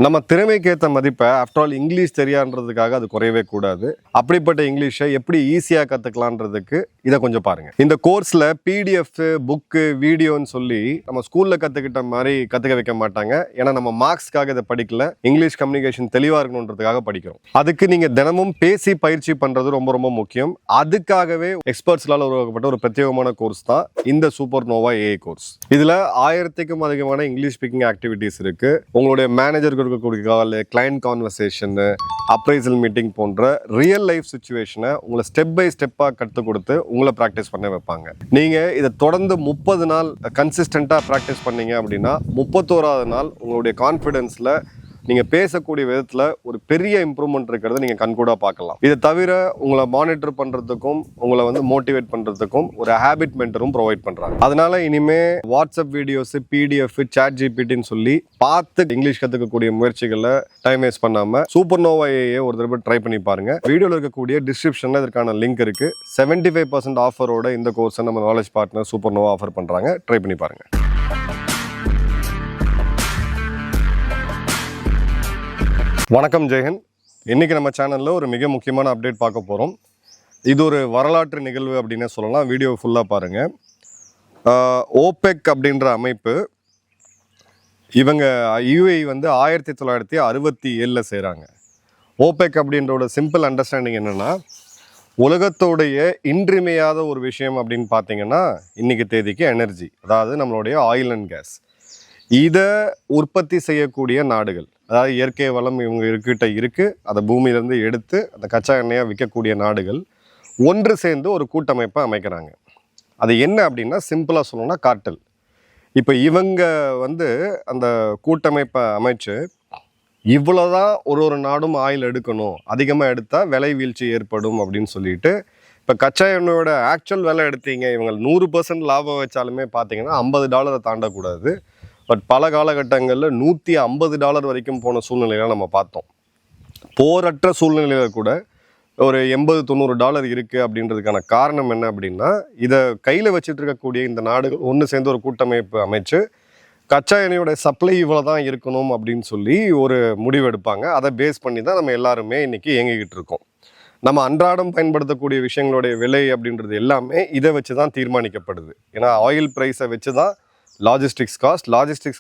நம்ம திறமைக்கேற்ற மதிப்பை after all English தெரியான்றதுக்காக அது குறையவே கூடாது. அப்படிப்பட்ட இங்கிலீஷை எப்படி ஈஸியாக கற்றுக்கலான்றதுக்கு இதை கொஞ்சம் பாருங்கள். இந்த கோர்ஸில் பிடிஎஃப், புக்கு, வீடியோன்னு சொல்லி நம்ம ஸ்கூலில் கற்றுக்கிட்ட மாதிரி கற்றுக்க வைக்க மாட்டாங்க. ஏன்னா நம்ம மார்க்ஸ்க்காக இதை படிக்கல, இங்கிலீஷ் கம்யூனிகேஷன் தெளிவாக இருக்கணுன்றதுக்காக படிக்கிறோம். அதுக்கு நீங்கள் தினமும் பேசி பயிற்சி பண்ணுறது ரொம்ப ரொம்ப முக்கியம். அதுக்காகவே எக்ஸ்பர்ட்ஸ்லால் உருவாக்கப்பட்ட ஒரு பிரத்யேகமான கோர்ஸ் தான் இந்த சூப்பர் நோவா ஏஐ கோர்ஸ். இதில் 1000க்கும் அதிகமான இங்கிலீஷ் ஸ்பீக்கிங் ஆக்டிவிட்டீஸ் இருக்குது. உங்களுடைய மேனேஜருக்கு இருக்கக்கூடிய கால், கிளைண்ட் கான்வர்சேஷன், அப்ரைசல் மீட்டிங் போன்ற ரியல் லைஃப் சிச்சுவேஷனை உங்களை ஸ்டெப் பை ஸ்டெப்பாக கற்றுக் கொடுத்து உங்களை ப்ராக்டிஸ் பண்ண வைப்பாங்க. நீங்கள் இதை தொடர்ந்து 30 நாள் கன்சிஸ்டண்ட்டாக ப்ராக்டிஸ் பண்ணீங்க அப்படின்னா 31வது நாள் உங்களுடைய கான்ஃபிடென்ஸில் நீங்கள் பேசக்கூடிய விதத்தில் ஒரு பெரிய இம்ப்ரூவ்மெண்ட் இருக்கிறத நீங்கள் கண்கூடாக பார்க்கலாம். இதை தவிர உங்களை மானிட்டர் பண்ணுறதுக்கும் உங்களை மோட்டிவேட் பண்ணுறதுக்கும் ஒரு ஹேபிட் மென்டரும் ப்ரொவைட் பண்ணுறாங்க. அதனால இனிமேல் வாட்ஸ்அப் வீடியோஸ், பிடிஎஃப், சாட் ஜிபிடின்னு சொல்லி பார்த்து இங்கிலீஷ் கற்றுக்கக்கூடிய முயற்சிகளை டைம் வேஸ்ட் பண்ணாமல் சூப்பர் நோவா ஏஐ ஒரு தடவை ட்ரை பண்ணி பாருங்கள். வீடியோவில் இருக்கக்கூடிய டிஸ்கிரிப்ஷனில் இதற்கான லிங்க் இருக்குது. 75% ஆஃபரோட இந்த கோர்ஸை நம்ம knowledge partner Supernova offer பண்ணுறாங்க. ட்ரை பண்ணி பாருங்கள். வணக்கம், ஜெயஹிந்த். இன்றைக்கி நம்ம சேனலில் ஒரு மிக முக்கியமான அப்டேட் பார்க்க போகிறோம். இது ஒரு வரலாற்று நிகழ்வு அப்படின்னே சொல்லலாம். வீடியோ ஃபுல்லாக பாருங்கள். ஓபெக் அப்படின்ற அமைப்பு, இவங்க யுஏஇ 1967 செய்கிறாங்க. ஓபெக் அப்படின்றோட சிம்பிள் அண்டர்ஸ்டாண்டிங் என்னென்னா, உலகத்தோடைய இன்றியமையாத ஒரு விஷயம் அப்படின்னு பார்த்தீங்கன்னா இன்றைக்கி தேதிக்கு எனர்ஜி, அதாவது நம்மளுடைய ஆயில் அண்ட் கேஸ். இதை உற்பத்தி செய்யக்கூடிய நாடுகள், அதாவது இயற்கை வளம் இவங்க இருக்கிட்ட இருக்குது, அதை பூமியிலேருந்து எடுத்து அந்த கச்சா எண்ணெயாக விற்கக்கூடிய நாடுகள் ஒன்று சேர்ந்து ஒரு கூட்டமைப்பை அமைக்கிறாங்க. அது என்ன அப்படின்னா, சிம்பிளாக சொல்லணும்னா கார்ட்டல். இப்போ இவங்க அந்த கூட்டமைப்பை அமைச்சு இவ்வளோதான் ஒரு நாடும் ஆயில் எடுக்கணும், அதிகமாக எடுத்தால் விலை வீழ்ச்சி ஏற்படும் அப்படின்னு சொல்லிட்டு, இப்போ கச்சா எண்ணெயோட ஆக்சுவல் விலை எடுத்தீங்க, இவங்க 100% லாபம் வச்சாலுமே பார்த்தீங்கன்னா $50 தாண்டக்கூடாது. பட் பல காலகட்டங்களில் $150 வரைக்கும் போன சூழ்நிலையெல்லாம் நம்ம பார்த்தோம். போரற்ற சூழ்நிலையில் கூட ஒரு $80-90 இருக்குது. அப்படின்றதுக்கான காரணம் என்ன அப்படின்னா, இதை கையில் வச்சுட்டு இருக்கக்கூடிய இந்த நாடுகள் ஒன்று சேர்ந்து ஒரு கூட்டமைப்பு அமைச்சு கச்சா எண்ணெயோட சப்ளை இவ்வளோ தான் இருக்கணும் அப்படின்னு சொல்லி ஒரு முடிவெடுப்பாங்க. அதை பேஸ் பண்ணி தான் நம்ம எல்லாருமே இன்றைக்கி இயங்கிக்கிட்டு இருக்கோம். நம்ம அன்றாடம் பயன்படுத்தக்கூடிய விஷயங்களுடைய விலை அப்படின்றது எல்லாமே இதை வச்சு தான் தீர்மானிக்கப்படுது. ஏன்னா ஆயில் ப்ரைஸை வச்சு தான் லாஜிஸ்டிக்ஸ்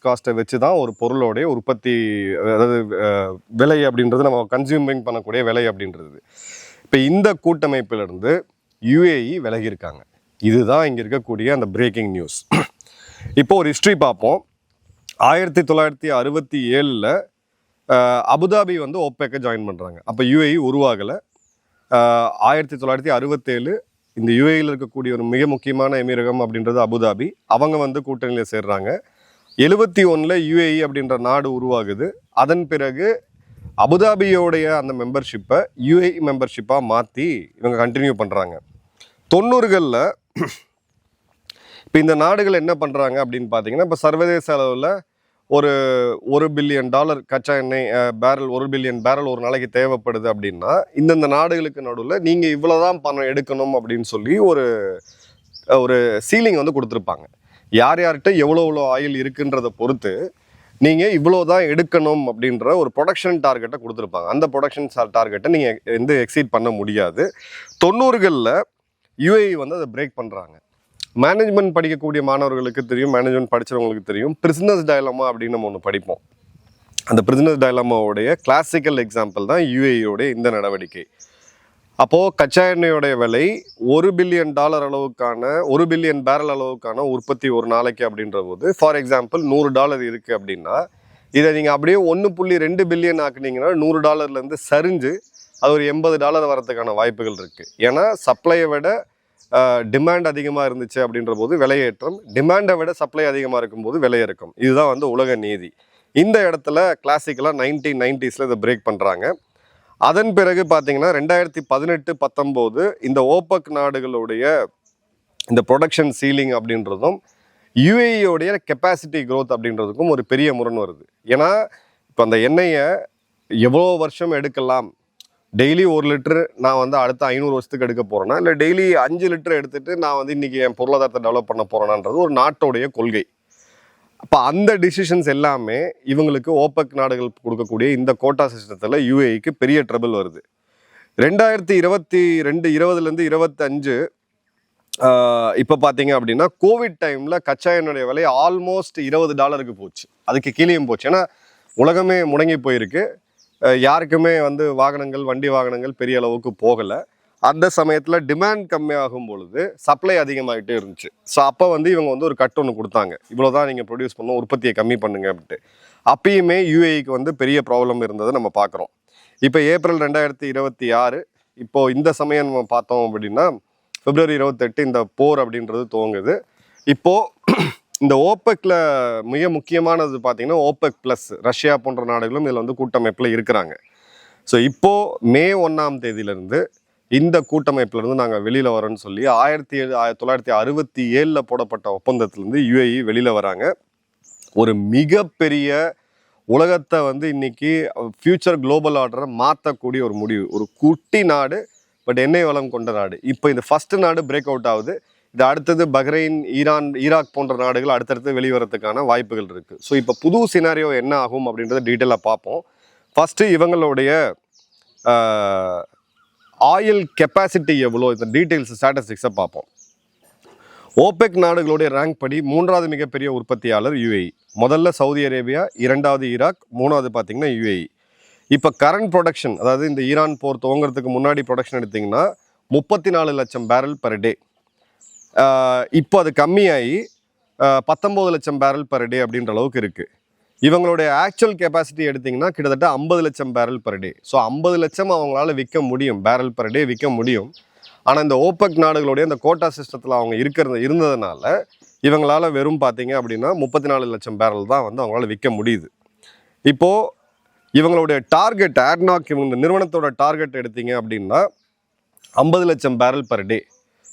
காஸ்ட்டை வச்சு தான் ஒரு பொருளோடைய உற்பத்தி, அதாவது விலை அப்படின்றது நம்ம கன்சியூமிங் பண்ணக்கூடிய விலை அப்படின்றது. இப்போ இந்த கூட்டமைப்பிலிருந்து யுஏஇ விலகியிருக்காங்க. இதுதான் இங்கே இருக்கக்கூடிய அந்த பிரேக்கிங் நியூஸ். இப்போ ஒரு ஹிஸ்ட்ரி பார்ப்போம். 1967 அபுதாபி ஓபெக்கை ஜாயின் பண்ணுறாங்க. அப்போ யுஏஇ உருவாகலை. 1967 இந்த யுஏஇயில் இருக்கக்கூடிய ஒரு மிக முக்கியமான எமிரகம் அப்படின்றது அபுதாபி. அவங்க கூட்டணியில் சேர்றாங்க. 71 யுஏஇ அப்படின்ற நாடு உருவாகுது. அதன் பிறகு அபுதாபியோடைய அந்த மெம்பர்ஷிப்பை யுஏஇ மெம்பர்ஷிப்பாக மாற்றி இவங்க கண்டினியூ பண்ணுறாங்க. 90களில் இப்போ இந்த நாடுகள் என்ன பண்ணுறாங்க அப்படின்னு பார்த்தீங்கன்னா, இப்போ சர்வதேச அளவில் ஒரு $1 பில்லியன் கச்சா எண்ணெய் பேரல், 1 பில்லியன் பேரல் ஒரு நாளைக்கு தேவைப்படுது அப்படின்னா, இந்தந்த நாடுகளுக்கு நடுவில் நீங்கள் இவ்வளோதான் பணம் எடுக்கணும் அப்படின்னு சொல்லி ஒரு சீலிங் கொடுத்துருப்பாங்க. யார் யார்கிட்ட எவ்வளோ ஆயில் இருக்குன்றதை பொறுத்து நீங்கள் இவ்வளோ தான் எடுக்கணும் அப்படின்ற ஒரு ப்ரொடக்ஷன் டார்கெட்டை கொடுத்துருப்பாங்க. அந்த ப்ரொடக்ஷன் டார்கெட்டை நீங்கள் எக்ஸீட் பண்ண முடியாது. 90களில் யுஏஇ அதை பிரேக் பண்ணுறாங்க. மேனேஜ்மெண்ட் படிக்கக்கூடிய மாணவர்களுக்கு தெரியும், மேனேஜ்மெண்ட் படித்தவங்களுக்கு தெரியும். பிரிஸ்னஸ் டயலமா அப்படின்னு நம்ம ஒன்று படிப்போம். அந்த பிரிஸ்னஸ் டயலமாவோடைய கிளாசிக்கல் எக்ஸாம்பிள் தான் யுஏஇயோடைய இந்த நடவடிக்கை. அப்போது கச்சா எண்ணெயோடைய விலை $1 பில்லியன் அளவுக்கான, 1 பில்லியன் பேரல் அளவுக்கான உற்பத்தி ஒரு நாளைக்கு அப்படின்ற போது, ஃபார் எக்ஸாம்பிள் $100 இருக்குது அப்படின்னா, இதை நீங்கள் அப்படியே 1.2 பில்லியன் ஆக்குனீங்கன்னா $100 சரிஞ்சு அது ஒரு $80 வரதுக்கான வாய்ப்புகள் இருக்குது. ஏன்னா சப்ளையை விட டிமாண்ட் அதிகமாக இருந்துச்சு அப்படின்ற போது விலையேற்றம், டிமாண்டை விட சப்ளை அதிகமாக இருக்கும்போது விலையிறக்கம். இதுதான் உலக நீதி. இந்த இடத்துல கிளாசிக்கலாக 1990s இதை பிரேக் பண்ணுறாங்க. அதன் பிறகு பார்த்தீங்கன்னா 2018-19 இந்த ஓபெக் நாடுகளுடைய இந்த ப்ரொடக்ஷன் சீலிங் அப்படின்றதும் யுஏஇயோடைய கெப்பாசிட்டி க்ரோத் அப்படின்றதுக்கும் ஒரு பெரிய முரண் வருது. ஏன்னா இப்போ அந்த எண்ணெயை எவ்வளோ வருஷம் எடுக்கலாம், டெய்லி 1 லிட்டர் நான் அடுத்த 500 வருஷத்துக்கு எடுக்க போகிறேன்னா, இல்லை டெய்லி 5 லிட்டர் எடுத்துகிட்டு நான் இன்றைக்கி என் பொருளாதாரத்தை டெவலப் பண்ண போகிறேனான்றது ஒரு நாட்டோடைய கொள்கை. அப்போ அந்த டிசிஷன்ஸ் எல்லாமே இவங்களுக்கு ஓபெக் நாடுகள் கொடுக்கக்கூடிய இந்த கோட்டா சிஸ்டத்தில் யூஏஇக்கு பெரிய ட்ரபிள் வருது. 2022 25 இப்போ பார்த்தீங்க அப்படின்னா கோவிட் டைமில் கச்சா எண்ணெயுடைய விலை ஆல்மோஸ்ட் $20 போச்சு, அதுக்கு கீழேயும் போச்சு. ஏன்னா உலகமே முடங்கி போயிருக்கு, யாருக்குமே வாகனங்கள் வண்டி வாகனங்கள் பெரிய அளவுக்கு போகலை. அந்த சமயத்தில் டிமாண்ட் கம்மியாகும் பொழுது சப்ளை அதிகமாகிட்டே இருந்துச்சு. ஸோ அப்போ இவங்க ஒரு கட் ஒன்று கொடுத்தாங்க, இவ்வளோதான் நீங்கள் ப்ரொடியூஸ் பண்ணணும், உற்பத்தியை கம்மி பண்ணுங்க அப்படின்ட்டு. அப்பயுமே யூஏஇக்கு பெரிய ப்ராப்ளம் இருந்ததை நம்ம பார்க்குறோம். இப்போ ஏப்ரல் 2026 இப்போது இந்த சமயம் நம்ம பார்த்தோம் அப்படின்னா February 28 இந்த போர் அப்படின்றது துவங்குது. இப்போது இந்த ஓபெக்கில் மிக முக்கியமானது பார்த்தீங்கன்னா ஓபெக் ப்ளஸ் ரஷ்யா போன்ற நாடுகளும் இதில் கூட்டமைப்பில் இருக்கிறாங்க. ஸோ இப்போது May 1 இந்த கூட்டமைப்பிலிருந்து நாங்கள் வெளியில் வரோன்னு சொல்லி 1967 போடப்பட்ட ஒப்பந்தத்திலேருந்து யூஏஇ வெளியில் வராங்க. ஒரு மிகப்பெரிய உலகத்தை இன்னைக்கு ஃபியூச்சர் குளோபல் ஆர்டரை மாற்றக்கூடிய ஒரு முடிவு. ஒரு குட்டி நாடு, பட் எண்ணெய் வளம் கொண்ட நாடு. இப்போ இந்த ஃபஸ்ட்டு நாடு பிரேக் அவுட் ஆகுது. இது அடுத்தது பஹ்ரைன், ஈராக் போன்ற நாடுகள் அடுத்தடுத்து வெளிவரத்துக்கான வாய்ப்புகள் இருக்குது. ஸோ இப்போ புது சினாரியோ என்ன ஆகும் அப்படின்றத டீட்டெயிலாக பார்ப்போம். ஃபஸ்ட்டு இவங்களுடைய ஆயில் கெப்பாசிட்டி எவ்வளோ, இந்த டீட்டெயில்ஸ் ஸ்டாட்டிஸ்டிக்ஸை பார்ப்போம். ஓபெக் நாடுகளுடைய ரேங்க் படி 3வது மிகப்பெரிய உற்பத்தியாளர் யூஏஇ. முதல்ல சவுதி அரேபியா, 2வது ஈராக், 3வது பார்த்தீங்கன்னா யூஏஇ. இப்போ கரண்ட் ப்ரொடக்ஷன், அதாவது இந்த ஈரான் போர் துவங்கிறதுக்கு முன்னாடி ப்ரொடக்ஷன் எடுத்திங்கன்னா 34 லட்சம் பேரல் பர் டே. இப்போ அது கம்மியாகி 19 லட்சம் பேரல் பர் டே அப்படின்ற அளவுக்கு இருக்குது. இவங்களுடைய ஆக்சுவல் கெப்பாசிட்டி எடுத்திங்கன்னா கிட்டத்தட்ட 50 லட்சம் பேரல் பர் டே. ஸோ 50 லட்சம் அவங்களால விற்க முடியும், பேரல் பர் டே விற்க முடியும். ஆனால் இந்த ஓபெக் நாடுகளுடைய இந்த கோட்டா சிஸ்டத்தில் அவங்க இருந்ததுனால இவங்களால் வெறும் பார்த்தீங்க அப்படின்னா 34 லட்சம் பேரல் தான் அவங்களால விற்க முடியுது. இப்போது இவங்களுடைய டார்கெட் ஆட்னாக், இவங்க இந்த நிறுவனத்தோட டார்கெட் எடுத்தீங்க அப்படின்னா 50 லட்சம் பேரல் பர் டே.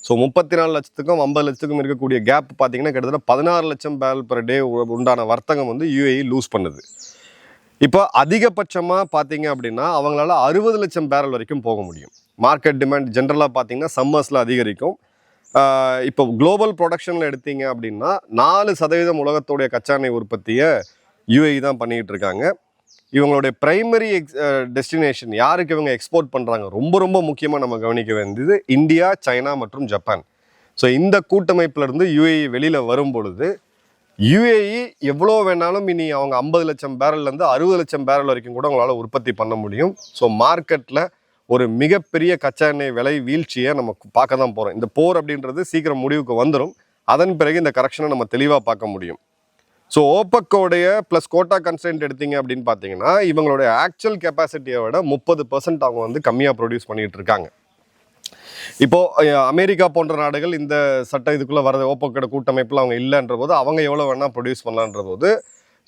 ஸோ 34 லட்சத்துக்கும் 50 லட்சத்துக்கும் இருக்கக்கூடிய கேப் பார்த்தீங்கன்னா கிட்டத்தட்ட 16 லட்சம் பேரல் பர் டே உண்டான வர்த்தகம் யூஏஇ லூஸ் பண்ணுது. இப்போ அதிகபட்சமாக பார்த்தீங்க அப்படின்னா அவங்களால 60 லட்சம் பேரல் வரைக்கும் போக முடியும். மார்க்கெட் டிமாண்ட் ஜென்ரலாக பார்த்தீங்கன்னா சம்மர்ஸில் அதிகரிக்கும். இப்போ குளோபல் ப்ரொடக்ஷனில் எடுத்தீங்க அப்படின்னா 4% உலகத்துடைய கச்சா எண்ணெய் உற்பத்தியை யூஏஇ தான் பண்ணிக்கிட்டு இருக்காங்க. இவங்களுடைய பிரைமரி டெஸ்டினேஷன் யாருக்கு இவங்க எக்ஸ்போர்ட் பண்ணுறாங்க, ரொம்ப ரொம்ப முக்கியமாக நம்ம கவனிக்க வேண்டியது இந்தியா, சைனா மற்றும் ஜப்பான். ஸோ இந்த கூட்டமைப்பிலிருந்து யூஏஇ வெளியில் வரும் பொழுது யூஏஇ எவ்வளோ வேணாலும் இனி அவங்க 50 லட்சம் பேரல்லேருந்து 60 லட்சம் பேரல் வரைக்கும் கூட அவங்களால உற்பத்தி பண்ண முடியும். ஸோ மார்க்கெட்டில் ஒரு மிகப்பெரிய கச்சா எண்ணெய் விலை வீழ்ச்சியை நம்ம பார்க்க தான் போகிறோம். இந்த போர் அப்படின்றது சீக்கிரம் முடிவுக்கு வந்துடும். அதன் பிறகு இந்த கரெக்ஷனை நம்ம தெளிவாக பார்க்க முடியும். ஸோ ஓபெக்கோடைய ப்ளஸ் கோட்டா கன்ஸ்டன்ட் எடுத்தீங்க அப்படின்னு பார்த்தீங்கன்னா இவங்களுடைய ஆக்சுவல் கெப்பாசிட்டியை விட 30% அவங்க கம்மியாக ப்ரொடியூஸ் பண்ணிகிட்டு இருக்காங்க. இப்போது அமெரிக்கா போன்ற நாடுகள் இந்த சட்டம் இதுக்குள்ளே வர ஓபெக்கோட கூட்டமைப்பில் அவங்க இல்லைன்ற போது அவங்க எவ்வளோ வேணால் ப்ரொடியூஸ் பண்ணலான்ற போது,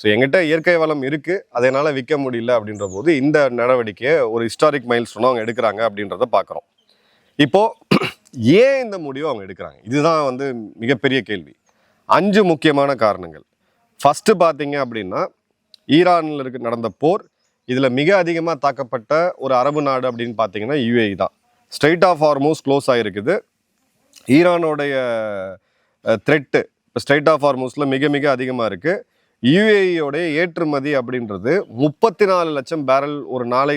ஸோ எங்கிட்ட இயற்கை வளம் இருக்குது, அதனால் விற்க முடியல அப்படின்ற போது இந்த நடவடிக்கையை ஒரு ஹிஸ்டாரிக் மைல்ஸ்டோனாக அவங்க எடுக்கிறாங்க அப்படின்றத பார்க்குறோம். இப்போது ஏன் இந்த முடிவை அவங்க எடுக்கிறாங்க, இதுதான் மிகப்பெரிய கேள்வி. 5 முக்கியமான காரணங்கள். ஃபஸ்ட்டு பார்த்தீங்க அப்படின்னா ஈரானில் நடந்த போர், இதில் மிக அதிகமாக தாக்கப்பட்ட ஒரு அரபு நாடு அப்படின்னு பார்த்தீங்கன்னா யூஏஇ தான். ஸ்ட்ரெயிட் ஆஃப் ஹார்மூஸ் க்ளோஸ் ஆகிருக்குது. ஈரானோடைய த்ரெட்டு இப்போ ஸ்ட்ரெயிட் ஆஃப் ஹார்மூஸில் மிக மிக அதிகமாக இருக்குது. யூஏஇயோடைய ஏற்றுமதி அப்படின்றது 34 லட்சம் பேரல் ஒரு நாளை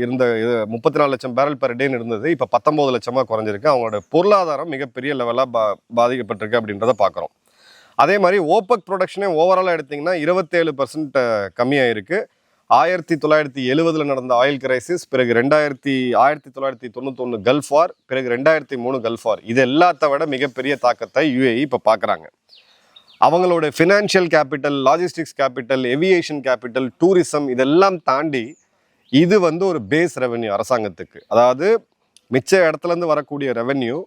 இருந்த 34 லட்சம் பேரல் பெர் டேன்னு இருந்தது, இப்போ 19 லட்சமாக குறைஞ்சிருக்கு. அவங்களோட பொருளாதாரம் மிகப்பெரிய லெவலாக பாதிக்கப்பட்டிருக்கு அப்படின்றத பார்க்குறோம். அதே மாதிரி ஓபெக் ப்ரொடக்ஷனே ஓவராலாக எடுத்திங்கன்னா 27% கம்மியாக இருக்குது. 1970 நடந்த ஆயில் கிரைசிஸ், பிறகு 1991 கல்ஃப் வார், பிறகு 2003 கல்ஃப் வார், இது எல்லாத்த விட மிகப்பெரிய தாக்கத்தை யூஏஇ இப்போ பார்க்குறாங்க. அவங்களோட financial capital, logistics capital, aviation capital, tourism, இதெல்லாம் தாண்டி இது ஒரு பேஸ் ரெவென்யூ அரசாங்கத்துக்கு. அதாவது மிச்ச இடத்துலேருந்து வரக்கூடிய ரெவென்யூ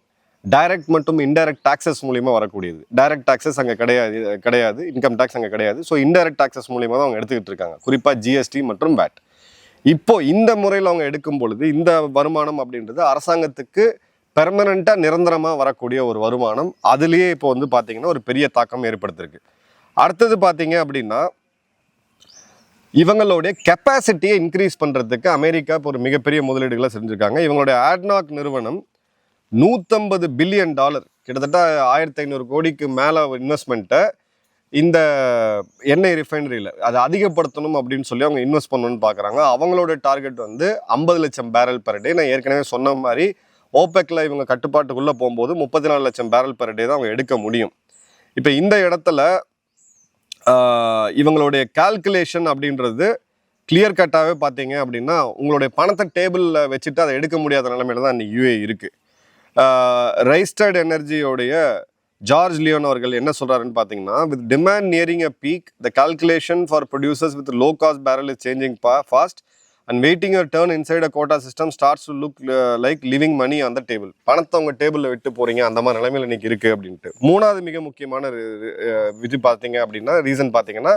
டைரக்ட் மற்றும் இன்டைரக்ட் டாக்ஸஸ் மூலிமா வரக்கூடியது. டைரக்ட் டாக்ஸஸ் அங்கே கிடையாது, இன்கம் டேக்ஸ் அங்கே கிடையாது. ஸோ இன்டைரக்ட் டாக்ஸஸ் மூலிமா தான் அவங்க எடுத்துக்கிட்டு இருக்காங்க, குறிப்பாக ஜிஎஸ்டி மற்றும் வேட். இப்போ இந்த முறையில் அவங்க எடுக்கும் பொழுது இந்த வருமானம் அப்படின்றது அரசாங்கத்துக்கு பெர்மனண்ட்டாக நிரந்தரமாக வரக்கூடிய ஒரு வருமானம். அதுலேயே இப்போ பார்த்தீங்கன்னா ஒரு பெரிய தாக்கம் ஏற்படுத்திருக்கு. அடுத்தது பார்த்தீங்க அப்படின்னா இவங்களுடைய கெப்பாசிட்டியை இன்க்ரீஸ் பண்ணுறதுக்கு அமெரிக்கா இப்போ ஒரு மிகப்பெரிய முதலீடுகளை செஞ்சுருக்காங்க. இவங்களுடைய ஆட்னாக் நிறுவனம் $150 பில்லியன், கிட்டத்தட்ட 1500 கோடிக்கு மேலே இன்வெஸ்ட்மெண்ட்டை இந்த எண்ணெய் ரிஃபைனரியில் அதை அதிகப்படுத்தணும் அப்படின்னு சொல்லி அவங்க இன்வெஸ்ட் பண்ணணும்னு பார்க்குறாங்க. அவங்களோட டார்கெட் வந்து 50 லட்சம் பேரல் பெர் டே. நான் ஏற்கனவே சொன்ன மாதிரி ஓபெக்கில் இவங்க கட்டுப்பாட்டுக்குள்ளே போகும்போது 34 லட்சம் பேரல் பெர் டே தான் அவங்க எடுக்க முடியும். இப்போ இந்த இடத்துல இவங்களுடைய கால்குலேஷன் அப்படின்றது கிளியர் கட்டாகவே பார்த்தீங்க அப்படின்னா உங்களுடைய பணத்தை டேபிளில் வச்சுட்டு அதை எடுக்க முடியாத நிலைமையில தான் இன்னைக்கு யூஏ இருக்குது. ரைஸ்டர்ட் எனர்ஜியோடைய ஜார்ஜ் லியோன் அவர்கள் என்ன சொல்கிறாருன்னு பார்த்தீங்கன்னா, with demand nearing a peak the calculation for producers with low cost barrel is changing fast and waiting your turn inside a quota system starts to look like leaving money on the table. பணத்தை உங்கள் டேபிளில் விட்டு போகிறீங்க, அந்த மாதிரி நிலைமையில் இன்னைக்கு இருக்குது அப்படின்ட்டு. மூணாவது மிக முக்கியமான இது பார்த்தீங்க அப்படின்னா ரீசன் பார்த்தீங்கன்னா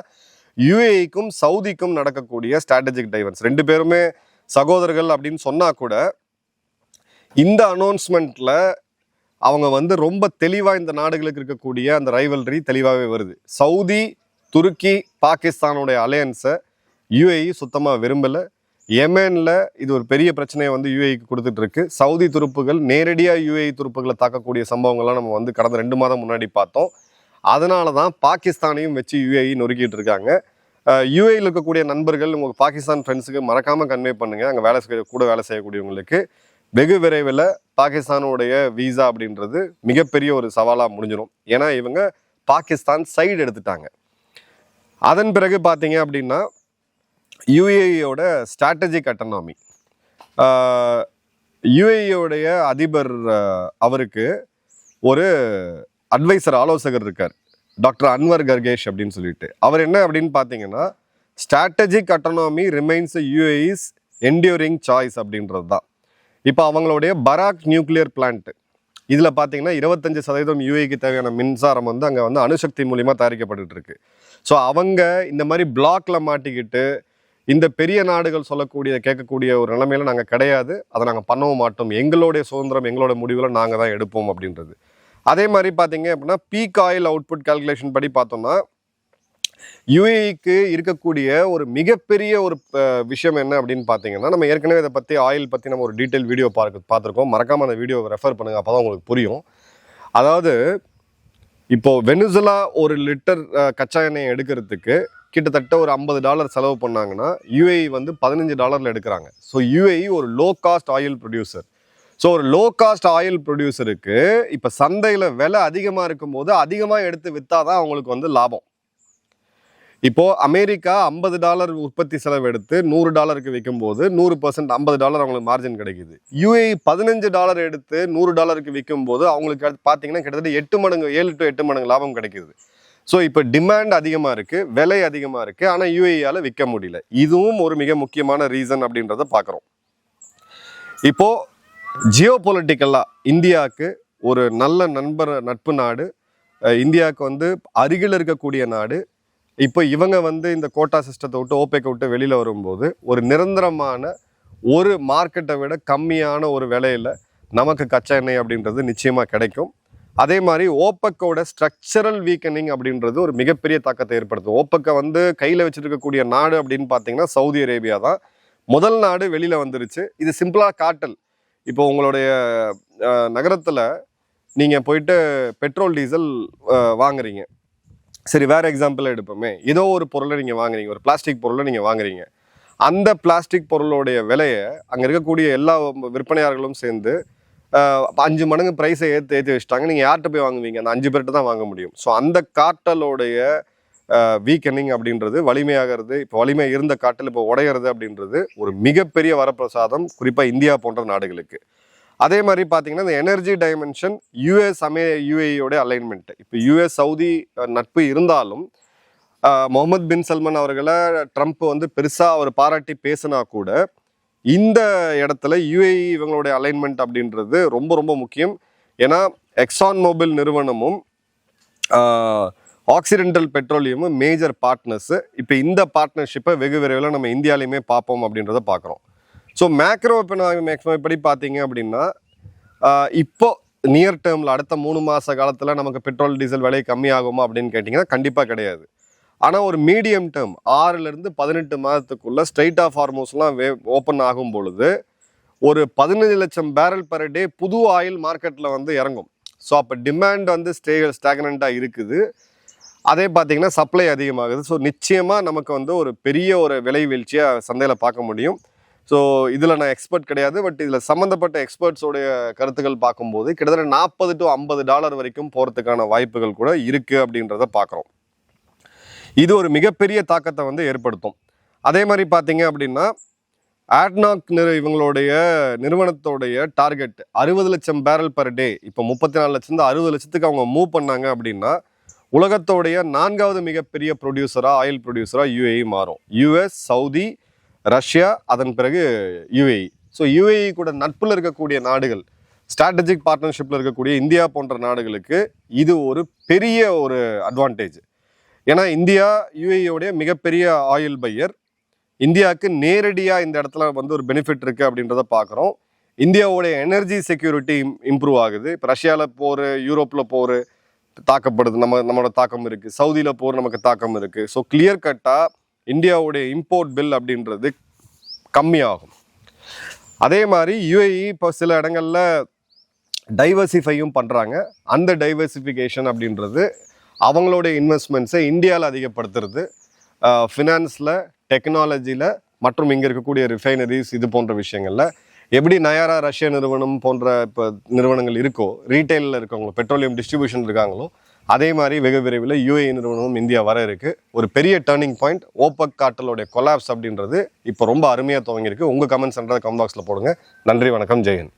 யுஏஇக்கும் சவுதிக்கும் நடக்கக்கூடிய ஸ்ட்ராட்டஜிக் டைவர்ஸ். ரெண்டு பேருமே சகோதரர்கள் அப்படின்னு சொன்னால் கூட இந்த அனௌன்ஸ்மெண்ட்டில் அவங்க வந்து ரொம்ப தெளிவாக இந்த நாடுகளுக்கு இருக்கக்கூடிய அந்த ரைவல்ரி தெளிவாகவே வருது. சவுதி, துருக்கி, பாகிஸ்தானுடைய அலையன்ஸை யுஏஇ சுத்தமாக விரும்பலை. யெமனில் இது ஒரு பெரிய பிரச்சனையை வந்து யுஏஇக்கு கொடுத்துட்டு இருக்கு. சவுதி துருப்புகள் நேரடியாக யுஏஇ துருப்புகளை தாக்கக்கூடிய சம்பவங்கள்லாம் நம்ம வந்து கடந்த 2 மாதம் முன்னாடி பார்த்தோம். அதனால தான் பாகிஸ்தானையும் வச்சு யுஏஇ நொறுக்கிட்டு இருக்காங்க. யுஏஇயில் இருக்கக்கூடிய நண்பர்கள் உங்கள் பாகிஸ்தான் ஃப்ரெண்ட்ஸுக்கு மறக்காமல் கன்வே பண்ணுங்கள். அங்கே கூட வேலை செய்யக்கூடியவங்களுக்கு வெகு விரைவில் பாகிஸ்தானுடைய வீசா அப்படின்றது மிகப்பெரிய ஒரு சவாலாக முடிஞ்சிடும். ஏன்னா இவங்க பாகிஸ்தான் சைடு எடுத்துட்டாங்க. அதன் பிறகு பார்த்தீங்க அப்படின்னா யுஏஇயோட ஸ்ட்ராட்டஜிக் அட்டானமி, யுஏஇயோடைய அதிபர் அவருக்கு ஒரு அட்வைசர், ஆலோசகர் இருக்கார், டாக்டர் அன்வர் கர்கேஷ் அப்படின்னு சொல்லிட்டு. அவர் என்ன அப்படின்னு பார்த்தீங்கன்னா strategic autonomy remains UAE's enduring choice அப்படின்றது தான். இப்போ அவங்களுடைய பராக் நியூக்ளியர் பிளான்ட் இதில் பார்த்தீங்கன்னா 25% யுஏக்கு தேவையான மின்சாரம் வந்து அங்கே வந்து அணுசக்தி மூலிமா தயாரிக்கப்பட்டு இருக்கு. ஸோ அவங்க இந்த மாதிரி பிளாக்ல மாட்டிக்கிட்டு இந்த பெரிய நாடுகள் கேட்கக்கூடிய ஒரு நிலைமையில நாங்கள் கிடையாது, அதை நாங்கள் பண்ணவும் மாட்டோம், எங்களுடைய சுதந்திரம் எங்களோட முடிவில் நாங்கள் தான் எடுப்போம் அப்படின்றது. அதே மாதிரி பார்த்தீங்க அப்படின்னா பீக் ஆயில் அவுட்புட் கால்குலேஷன் படி பார்த்தோம்னா யுஏஇக்கு இருக்கக்கூடிய ஒரு மிகப்பெரிய ஒரு விஷயம் என்ன அப்படின்னு பார்த்தீங்கன்னா, நம்ம ஏற்கனவே இதை பற்றி ஆயில் பற்றி நம்ம ஒரு டீட்டெயில் வீடியோ பார்த்துருக்கோம். மறக்காமல் அந்த வீடியோவை ரெஃபர் பண்ணுங்கள், அப்போ தான் உங்களுக்கு புரியும். அதாவது இப்போது வெனிசுலா ஒரு லிட்டர் கச்சா எண்ணெய் எடுக்கிறதுக்கு கிட்டத்தட்ட ஒரு $50 செலவு பண்ணாங்கன்னா யுஏஇ வந்து $15 எடுக்கிறாங்க. ஸோ யுஏஇ ஒரு low cost oil producer. So ஒரு லோ காஸ்ட் ஆயில் ப்ரொடியூசருக்கு இப்போ சந்தையில் விலை அதிகமாக இருக்கும்போது அதிகமாக எடுத்து விற்றாதான் அவங்களுக்கு வந்து லாபம். இப்போது அமெரிக்கா $50 உற்பத்தி செலவு எடுத்து $100 விற்கும்போது 100% $50 அவங்களுக்கு மார்ஜின் கிடைக்குது. யுஏஇ $15 எடுத்து $100 விற்கும்போது அவங்களுக்கு பார்த்தீங்கன்னா கிட்டத்தட்ட 8 மடங்கு 7 to 8 மடங்கு லாபம் கிடைக்குது. ஸோ இப்போ டிமாண்ட் அதிகமாக இருக்குது, விலை அதிகமாக இருக்குது, ஆனால் யுஏஇயால் விற்க முடியல. இதுவும் ஒரு மிக முக்கியமான ரீசன் அப்படின்றத பார்க்குறோம். இப்போது ஜியோ பொலிட்டிக்கலாக இந்தியாவுக்கு ஒரு நல்ல நட்பு நாடு, இந்தியாவுக்கு வந்து அருகில் இருக்கக்கூடிய நாடு. இப்போ இவங்க வந்து இந்த கோட்டா சிஸ்டத்தை விட்டு ஓபெக்கை விட்டு வெளியில் வரும்போது ஒரு நிரந்தரமான ஒரு மார்க்கெட்டை விட கம்மியான ஒரு விலையில் நமக்கு கச்சா எண்ணெய் அப்படின்றது நிச்சயமாக கிடைக்கும். அதே மாதிரி ஓபெக்கோட ஸ்ட்ரக்சரல் வீக்கனிங் அப்படின்றது ஒரு மிகப்பெரிய தாக்கத்தை ஏற்படுத்தும். ஓபெக்கை வந்து கையில் வச்சுருக்கக்கூடிய நாடு அப்படின்னு பார்த்தீங்கன்னா சவுதி அரேபியா தான் முதல் நாடு வெளியில் வந்துருச்சு. இது சிம்பிளாக காட்டல். இப்போ உங்களுடைய நகரத்தில் நீங்கள் போயிட்டு பெட்ரோல் டீசல் வாங்குறீங்க, சரி வேறு எக்ஸாம்பிள் எடுப்போமே, ஏதோ ஒரு பொருளை நீங்கள் வாங்குறீங்க, ஒரு பிளாஸ்டிக் பொருளை நீங்கள் வாங்குறீங்க. அந்த பிளாஸ்டிக் பொருளுடைய விலையை அங்கே இருக்கக்கூடிய எல்லா விற்பனையாளர்களும் சேர்ந்து 5 மடங்கு ப்ரைஸை ஏற்றி வச்சுட்டாங்க. நீங்கள் யார்கிட்ட போய் வாங்குவீங்க? அந்த 5 பேர்கிட்ட தான் வாங்க முடியும். ஸோ அந்த காட்டலோடைய வீக்கனிங் அப்படின்றது வலிமையாகிறது, இப்போ வலிமை இருந்த காட்டல் இப்போ உடையிறது அப்படின்றது ஒரு மிகப்பெரிய வரப்பிரசாதம், குறிப்பாக இந்தியா போன்ற நாடுகளுக்கு. அதே மாதிரி பார்த்தீங்கன்னா இந்த எனர்ஜி டைமென்ஷன் யுஏஇயோட அலைன்மெண்ட். இப்போ யுஎஸ் சவுதி நட்பு இருந்தாலும் முகமது பின் சல்மான் அவர்களை ட்ரம்ப் வந்து பெருசாக அவர் பாராட்டி பேசினா கூட இந்த இடத்துல யுஏஇ இவங்களுடைய அலைன்மெண்ட் அப்படின்றது ரொம்ப ரொம்ப முக்கியம். ஏன்னா எக்ஸான் மோபில் நிறுவனமும் ஆக்சிடென்டல் பெட்ரோலியமும் மேஜர் பார்ட்னர்ஸு. இப்போ இந்த பார்ட்னர்ஷிப்பை வெகு விரைவில் நம்ம இந்தியாலையுமே பார்ப்போம் அப்படின்றத பார்க்குறோம். ஸோ மேக்ரோ படி பார்த்தீங்க அப்படின்னா இப்போ நியர் டேர்மில் அடுத்த 3 மாத காலத்தில் நமக்கு பெட்ரோல் டீசல் விலை கம்மியாகுமா அப்படின்னு கேட்டிங்கன்னா கண்டிப்பாக கிடையாது. ஆனால் ஒரு மீடியம் டேர்ம் 6 to 18 மாதத்துக்குள்ளே ஸ்ட்ரைட் ஆஃப் ஹார்மோஸ்லாம் ஓப்பன் ஆகும் பொழுது ஒரு 15 லட்சம் பேரல் பெர் டே புது ஆயில் மார்க்கெட்டில் வந்து இறங்கும். ஸோ அப்போ டிமாண்ட் வந்து ஸ்டாக்னண்ட்டாக இருக்குது. அதே பார்த்தீங்கன்னா சப்ளை அதிகமாகுது. ஸோ நிச்சயமாக நமக்கு வந்து ஒரு பெரிய ஒரு விலை வீழ்ச்சியாக சந்தையில் பார்க்க முடியும். ஸோ இதில் நான் எக்ஸ்பர்ட் கிடையாது. பட் இதில் சம்மந்தப்பட்ட எக்ஸ்பர்ட்ஸோடைய கருத்துக்கள் பார்க்கும்போது கிட்டத்தட்ட $40 to $50 வரைக்கும் போகிறதுக்கான வாய்ப்புகள் கூட இருக்குது அப்படின்றத பார்க்குறோம். இது ஒரு மிகப்பெரிய தாக்கத்தை வந்து ஏற்படுத்தும். அதே மாதிரி பார்த்தீங்க அப்படின்னா ஆட்னாக் இவங்களுடைய நிறுவனத்தோடைய டார்கெட் 60 லட்சம் பேரல் பர் டே, இப்போ 34 லட்சம் 60 லட்சத்துக்கு அவங்க மூவ் பண்ணாங்க அப்படின்னா உலகத்தோடைய 4வது மிகப்பெரிய ப்ரொடியூசராக ஆயில் ப்ரொடியூசராக யுஏஇ மாறும். யுஎஸ், சவுதி, ரஷ்யா, அதன் பிறகு யுஏஇ. ஸோ யுஏஇ கூட நட்பில் இருக்கக்கூடிய நாடுகள், ஸ்ட்ராட்டஜிக் பார்ட்னர்ஷிப்பில் இருக்கக்கூடிய இந்தியா போன்ற நாடுகளுக்கு இது ஒரு பெரிய ஒரு அட்வான்டேஜ். ஏன்னா இந்தியா யுஏஇயோடைய மிகப்பெரிய ஆயில் பையர். இந்தியாவுக்கு நேரடியாக இந்த இடத்துல வந்து ஒரு பெனிஃபிட் இருக்குது அப்படின்றத பார்க்குறோம். இந்தியாவோடைய எனர்ஜி செக்யூரிட்டி இம்ப்ரூவ் ஆகுது. இப்போ ரஷ்யாவில் போர், யூரோப்பில் போர் தாக்கப்படுது, நம்மளோட தாக்கம் இருக்குது. சவுதியில் போர் நமக்கு தாக்கம் இருக்குது. ஸோ கிளியர் கட்டாக இந்தியாவுடைய இம்போர்ட் பில் அப்படின்றது கம்மியாகும். அதே மாதிரி யுஏஇ இப்போ சில இடங்களில் டைவர்சிஃபையும் பண்ணுறாங்க. அந்த டைவர்சிஃபிகேஷன் அப்படின்றது அவங்களுடைய இன்வெஸ்ட்மெண்ட்ஸை இந்தியாவில் அதிகப்படுத்துறது, ஃபினான்ஸில், டெக்னாலஜியில் மற்றும் இங்கே இருக்கக்கூடிய ரிஃபைனரிஸ் இது போன்ற விஷயங்களில். எப்படி நயாரா ரஷ்ய நிறுவனம் போன்ற இப்போ நிறுவனங்கள் இருக்கோ, ரீட்டைலில் இருக்கவங்களோ, பெட்ரோலியம் டிஸ்ட்ரிபியூஷன் இருக்காங்களோ, அதே மாதிரி வெகு விரைவில் யுஏஇ நிறுவனமும் இந்தியா வர இருக்குது. ஒரு பெரிய டேர்னிங் பாயிண்ட். ஓபக் கார்ட்டலோடைய கொலாப்ஸ் அப்படின்றது இப்போ ரொம்ப அருமையாக துவங்கியிருக்கு. உங்கள் கமெண்ட்ஸ்ன்றதை கமெண்ட் பாக்ஸில் போடுங்க. நன்றி, வணக்கம், ஜெயன்.